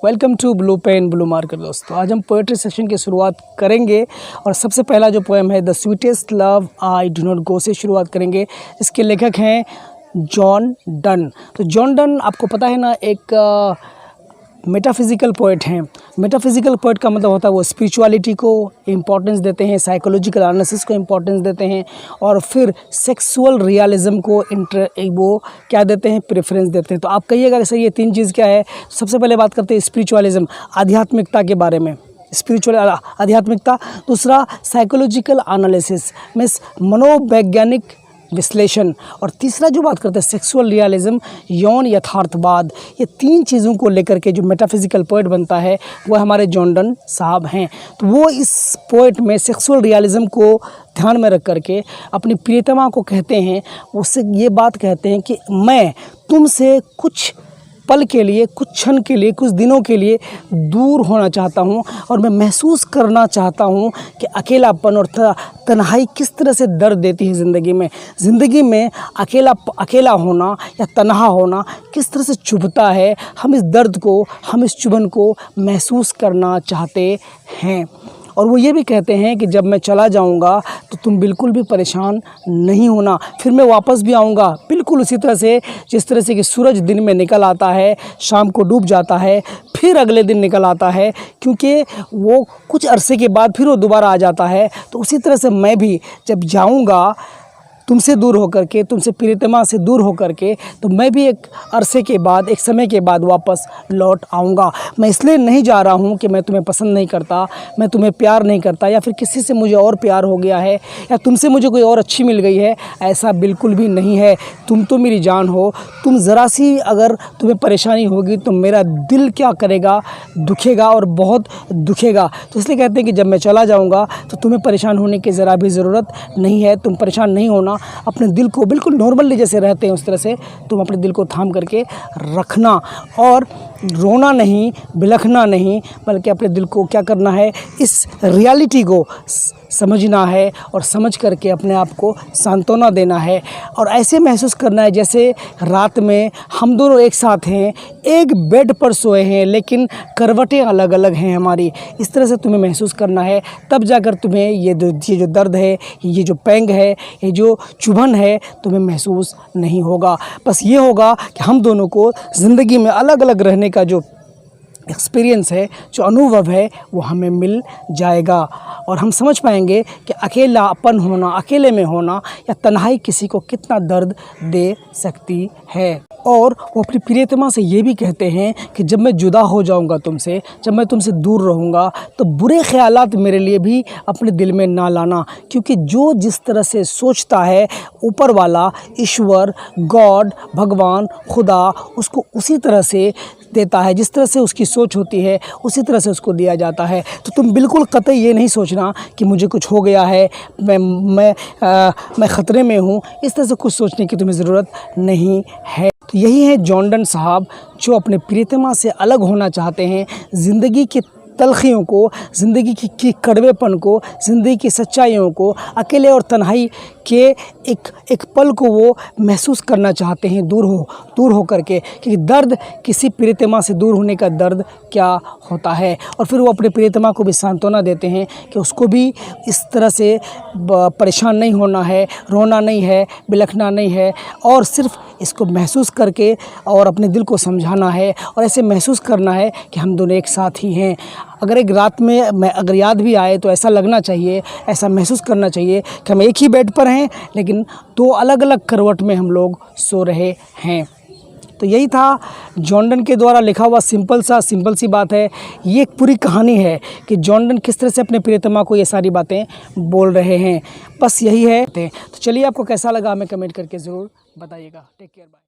Welcome to Blue Pen Blue Marker. दोस्तों आज हम पोएट्री सेशन की शुरुआत करेंगे और सबसे पहला जो पोएम है the sweetest love I do not go से शुरुआत करेंगे। इसके लेखक हैं जॉन डन। तो जॉन डन आपको पता है ना, एक मेटाफिज़िकल पोएट हैं। मेटाफिज़िकल पोएट का मतलब होता है वो स्पिरिचुअलिटी को इम्पोर्टेंस देते हैं, साइकोलॉजिकल एनालिसिस को इम्पोर्टेंस देते हैं और फिर सेक्सुअल रियलिज्म को वो क्या देते हैं, प्रेफरेंस देते हैं। तो आप कहिएगा सर ये तीन चीज़ क्या है। सबसे पहले बात करते हैं स्पिरिचुअलिज्म, आध्यात्मिकता के बारे में, स्पिरिचुअल आध्यात्मिकता। दूसरा साइकोलॉजिकल एनालिसिस मीन्स मनोवैज्ञानिक विश्लेषण। और तीसरा जो बात करते हैं सेक्सुअल रियलिज्म, यौन यथार्थवाद। ये तीन चीज़ों को लेकर के जो मेटाफिज़िकल पोएट बनता है वो हमारे जॉन डन साहब हैं। तो वो इस पोएट में सेक्सुअल रियलिज्म को ध्यान में रख करके अपनी प्रियतमा को कहते हैं, उससे ये बात कहते हैं कि मैं तुमसे कुछ पल के लिए, कुछ क्षण के लिए, कुछ दिनों के लिए दूर होना चाहता हूँ और मैं महसूस करना चाहता हूँ कि अकेलापन और तन्हाई किस तरह से दर्द देती है ज़िंदगी में अकेला होना या तन्हा होना किस तरह से चुभता है। हम इस दर्द को, हम इस चुभन को महसूस करना चाहते हैं। और वो ये भी कहते हैं कि जब मैं चला जाऊंगा तो तुम बिल्कुल भी परेशान नहीं होना, फिर मैं वापस भी आऊंगा बिल्कुल उसी तरह से जिस तरह से कि सूरज दिन में निकल आता है, शाम को डूब जाता है, फिर अगले दिन निकल आता है, क्योंकि वो कुछ अरसे के बाद फिर वो दोबारा आ जाता है। तो उसी तरह से मैं भी जब जाऊंगा तुमसे दूर होकर के, तुमसे प्रियतमा से दूर होकर के, तो मैं भी एक अरसे के बाद, एक समय के बाद वापस लौट आऊँगा। मैं इसलिए नहीं जा रहा हूँ कि मैं तुम्हें पसंद नहीं करता, मैं तुम्हें प्यार नहीं करता या फिर किसी से मुझे और प्यार हो गया है या तुमसे मुझे कोई और अच्छी मिल गई है, ऐसा बिल्कुल भी नहीं है। तुम तो मेरी जान हो। तुम ज़रा सी अगर तुम्हें परेशानी होगी तो मेरा दिल क्या करेगा, दुखेगा और बहुत दुखेगा। तो इसलिए कहते हैं कि जब मैं चला जाऊँगा तो तुम्हें परेशान होने की ज़रा भी ज़रूरत नहीं है। तुम परेशान नहीं होना, अपने दिल को बिल्कुल नॉर्मली जैसे रहते हैं उस तरह से तुम अपने दिल को थाम करके रखना और रोना नहीं, बिलखना नहीं, बल्कि अपने दिल को क्या करना है, इस रियलिटी को समझना है और समझ करके अपने आप को सांत्वना देना है और ऐसे महसूस करना है जैसे रात में हम दोनों एक साथ हैं, एक बेड पर सोए हैं लेकिन करवटें अलग अलग हैं हमारी। इस तरह से तुम्हें महसूस करना है, तब जाकर तुम्हें ये जो दर्द है, ये जो पैंग है, ये जो चुभन है, तुम्हें महसूस नहीं होगा। बस ये होगा कि हम दोनों को ज़िंदगी में अलग अलग रहने का जो एक्सपीरियंस है, जो अनुभव है, वो हमें मिल जाएगा और हम समझ पाएंगे कि अकेलापन होना, अकेले में होना या तन्हाई किसी को कितना दर्द दे सकती है। और वो अपनी प्रियतमा से ये भी कहते हैं कि जब मैं जुदा हो जाऊंगा तुमसे, जब मैं तुमसे दूर रहूंगा तो बुरे ख्यालात मेरे लिए भी अपने दिल में ना लाना, क्योंकि जो जिस तरह से सोचता है ऊपर वाला, ईश्वर, गॉड, भगवान, खुदा उसको उसी तरह से देता है। जिस तरह से उसकी सोच होती है उसी तरह से उसको दिया जाता है। तो तुम बिल्कुल कतई ये नहीं सोचना कि मुझे कुछ हो गया है, मैं ख़तरे में हूँ। इस तरह से कुछ सोचने की तुम्हें ज़रूरत नहीं है। तो यही है जॉन डन साहब जो अपने प्रियतमा से अलग होना चाहते हैं, ज़िंदगी की तलखियों को, ज़िंदगी की कड़वेपन को, ज़िंदगी की सच्चाइयों को, अकेले और तन्हाई के एक पल को वो महसूस करना चाहते हैं दूर हो करके, क्योंकि दर्द, किसी प्रियतमा से दूर होने का दर्द क्या होता है। और फिर वो अपने प्रियतमा को भी सांत्वना देते हैं कि उसको भी इस तरह से परेशान नहीं होना है, रोना नहीं है, बिलखना नहीं है और सिर्फ इसको महसूस करके और अपने दिल को समझाना है और ऐसे महसूस करना है कि हम दोनों एक साथ ही हैं। अगर एक रात में अगर याद भी आए तो ऐसा लगना चाहिए, ऐसा महसूस करना चाहिए कि हम एक ही बेड पर हैं लेकिन दो अलग अलग करवट में हम लोग सो रहे हैं। तो यही था जॉन डन के द्वारा लिखा हुआ सिंपल सी बात है। ये एक पूरी कहानी है कि जॉन डन किस तरह से अपने प्रियतमा को ये सारी बातें बोल रहे हैं। बस यही है। तो चलिए आपको कैसा लगा हमें कमेंट करके ज़रूर बताइएगा। Take care, bye.